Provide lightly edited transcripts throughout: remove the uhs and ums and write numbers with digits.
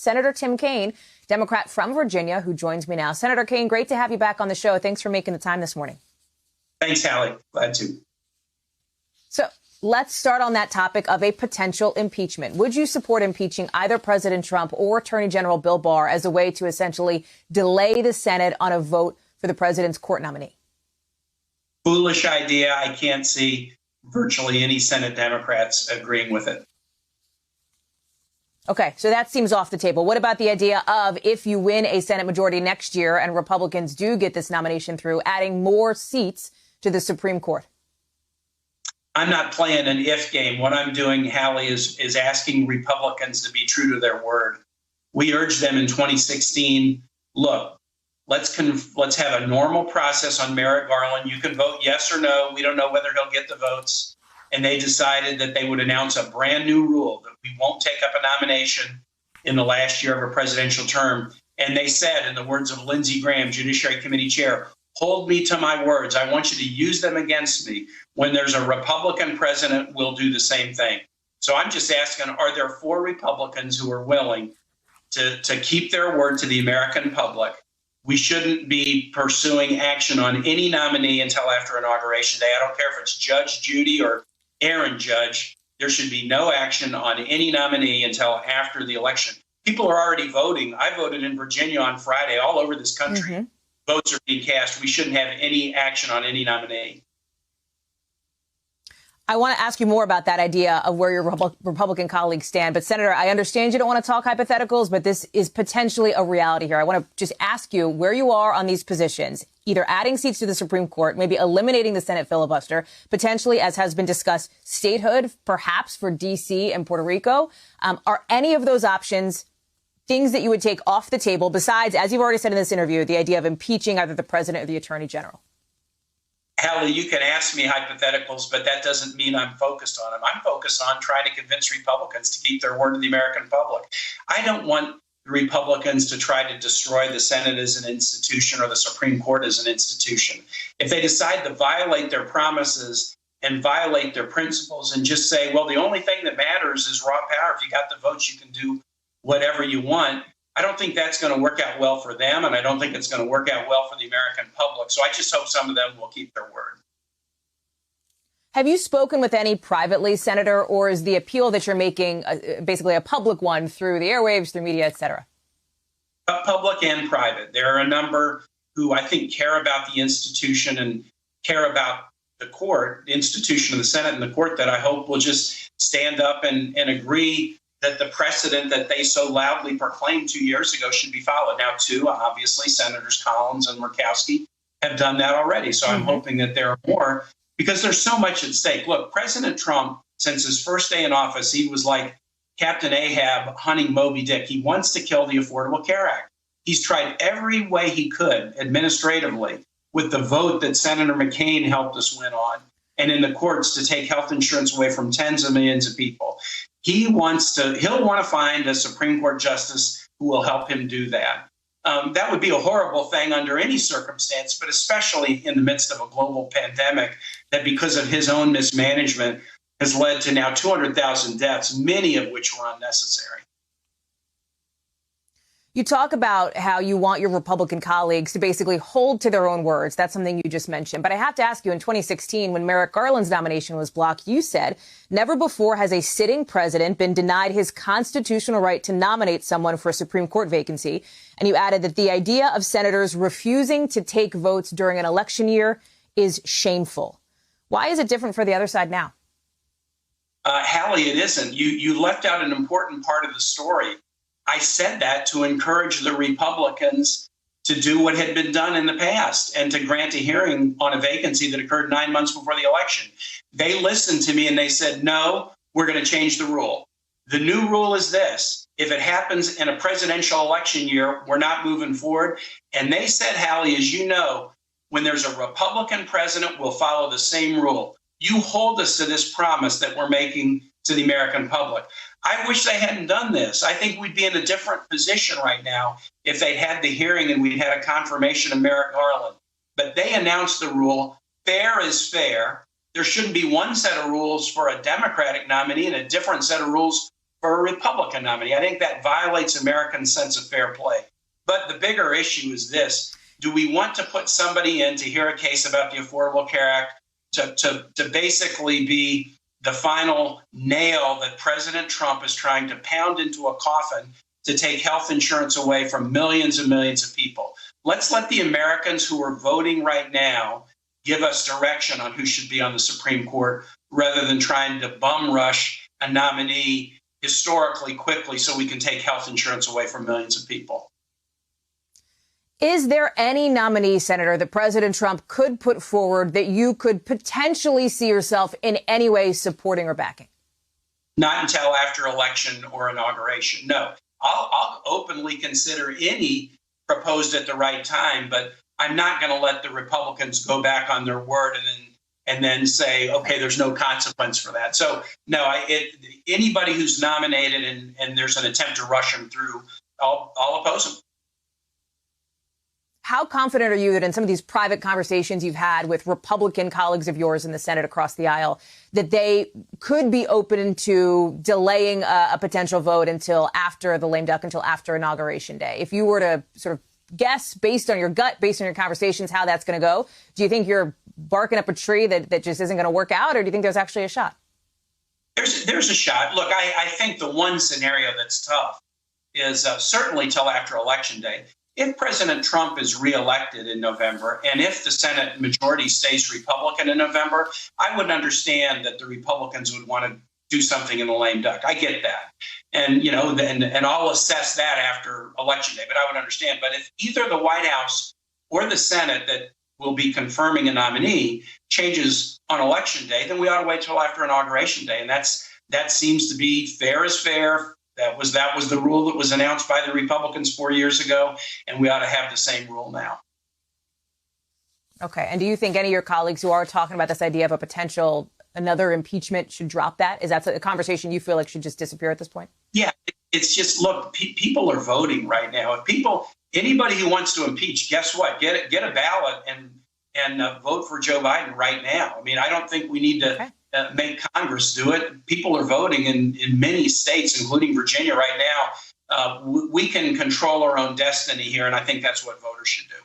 Senator Tim Kaine, Democrat from Virginia, who joins me now. Senator Kaine, great to have you back on the show. Thanks for making the time this morning. Thanks, Hallie. Glad to. So let's start on that topic of a potential impeachment. Would you support impeaching either President Trump or Attorney General Bill Barr as a way to essentially delay the Senate on a vote for the president's court nominee? Foolish idea. I can't see virtually any Senate Democrats agreeing with it. OK, so that seems off the table. What about the idea of, if you win a Senate majority next year and Republicans do get this nomination through, adding more seats to the Supreme Court? I'm not playing an if game. What I'm doing, Hallie, is asking Republicans to be true to their word. We urged them in 2016, look, let's have a normal process on Merrick Garland. You can vote yes or no. We don't know whether he'll get the votes. And they decided that they would announce a brand new rule that we won't take up a nomination in the last year of a presidential term. And they said, in the words of Lindsey Graham, Judiciary Committee Chair, hold me to my words. I want you to use them against me. When there's a Republican president, we'll do the same thing. So I'm just asking, are there 4 Republicans who are willing to keep their word to the American public? We shouldn't be pursuing action on any nominee until after Inauguration Day. I don't care if it's Judge Judy or Aaron Judge. There should be no action on any nominee until after the election. People are already voting. I voted in Virginia on Friday. All over this country, votes are being cast. We shouldn't have any action on any nominee. I want to ask you more about that idea of where your Republican colleagues stand. But, Senator, I understand you don't want to talk hypotheticals, but this is potentially a reality here. I want to just ask you where you are on these positions, either adding seats to the Supreme Court, maybe eliminating the Senate filibuster, potentially, as has been discussed, statehood, perhaps for D.C. and Puerto Rico. Are any of those options things that you would take off the table besides, as you've already said in this interview, the idea of impeaching either the president or the attorney general? Hallie, you can ask me hypotheticals, but that doesn't mean I'm focused on them. I'm focused on trying to convince Republicans to keep their word to the American public. I don't want the Republicans to try to destroy the Senate as an institution or the Supreme Court as an institution. If they decide to violate their promises and violate their principles and just say, well, the only thing that matters is raw power. If you got the votes, you can do whatever you want. I don't think that's going to work out well for them, and I don't think it's going to work out well for the American public. So I just hope some of them will keep their word. Have you spoken with any privately, Senator, or is the appeal that you're making basically a public one through the airwaves, through media, et cetera? Public and private. There are a number who I think care about the institution and care about the court, the institution of the Senate and the court, that I hope will just stand up and agree that the precedent that they so loudly proclaimed 2 years ago should be followed. Now, obviously, Senators Collins and Murkowski have done that already. So I'm hoping that there are more, because there's so much at stake. Look, President Trump, since his first day in office, he was like Captain Ahab hunting Moby Dick. He wants to kill the Affordable Care Act. He's tried every way he could administratively with the vote that Senator McCain helped us win on, and in the courts, to take health insurance away from tens of millions of people. He'll want to find a Supreme Court justice who will help him do that. That would be a horrible thing under any circumstance, but especially in the midst of a global pandemic that, because of his own mismanagement, has led to now 200,000 deaths, many of which were unnecessary. You talk about how you want your Republican colleagues to basically hold to their own words. That's something you just mentioned. But I have to ask you, in 2016, when Merrick Garland's nomination was blocked, you said, never before has a sitting president been denied his constitutional right to nominate someone for a Supreme Court vacancy. And you added that the idea of senators refusing to take votes during an election year is shameful. Why is it different for the other side now? Hallie, it isn't. You left out an important part of the story. I said that to encourage the Republicans to do what had been done in the past and to grant a hearing on a vacancy that occurred 9 months before the election. They listened to me and they said, no, we're going to change the rule. The new rule is this: if it happens in a presidential election year, we're not moving forward. And they said, Hallie, as you know, when there's a Republican president, we'll follow the same rule. You hold us to this promise that we're making to the American public. I wish they hadn't done this. I think we'd be in a different position right now if they'd had the hearing and we'd had a confirmation of Merrick Garland. But they announced the rule. Fair is fair. There shouldn't be one set of rules for a Democratic nominee and a different set of rules for a Republican nominee. I think that violates American sense of fair play. But the bigger issue is this. Do we want to put somebody in to hear a case about the Affordable Care Act to basically be the final nail that President Trump is trying to pound into a coffin to take health insurance away from millions and millions of people? Let's let the Americans who are voting right now give us direction on who should be on the Supreme Court rather than trying to bum rush a nominee historically quickly so we can take health insurance away from millions of people. Is there any nominee, Senator, that President Trump could put forward that you could potentially see yourself in any way supporting or backing? Not until after election or inauguration. No, I'll openly consider any proposed at the right time, but I'm not going to let the Republicans go back on their word and then say, okay, there's no consequence for that. So no, anybody who's nominated and there's an attempt to rush them through, I'll oppose them. How confident are you that in some of these private conversations you've had with Republican colleagues of yours in the Senate across the aisle, that they could be open to delaying a potential vote until after the lame duck, until after Inauguration Day? If you were to sort of guess based on your gut, based on your conversations, how that's going to go, do you think you're barking up a tree that just isn't going to work out, or do you think there's actually a shot? There's a shot. Look, I think the one scenario that's tough is certainly till after Election Day. If President Trump is reelected in November, and if the Senate majority stays Republican in November, I would understand that the Republicans would want to do something in the lame duck. I get that. And, you know, and I'll assess that after Election Day, but I would understand. But if either the White House or the Senate that will be confirming a nominee changes on Election Day, then we ought to wait till after Inauguration Day. And that seems to be fair as fair. That was the rule that was announced by the Republicans 4 years ago, and we ought to have the same rule now. Okay. And do you think any of your colleagues who are talking about this idea of a potential another impeachment should drop that? Is that a conversation you feel like should just disappear at this point? Yeah, it's just, look, people are voting right now. If anybody who wants to impeach, guess what? Get a ballot and vote for Joe Biden right now. I mean, I don't think we need to make Congress do it. People are voting in many states, including Virginia right now. We can control our own destiny here, and I think that's what voters should do.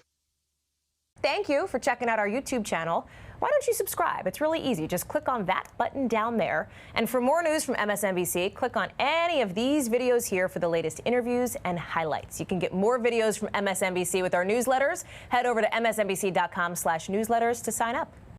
Thank you for checking out our YouTube channel. Why don't you subscribe? It's really easy. Just click on that button down there. And for more news from MSNBC, click on any of these videos here for the latest interviews and highlights. You can get more videos from MSNBC with our newsletters. Head over to msnbc.com/newsletters to sign up.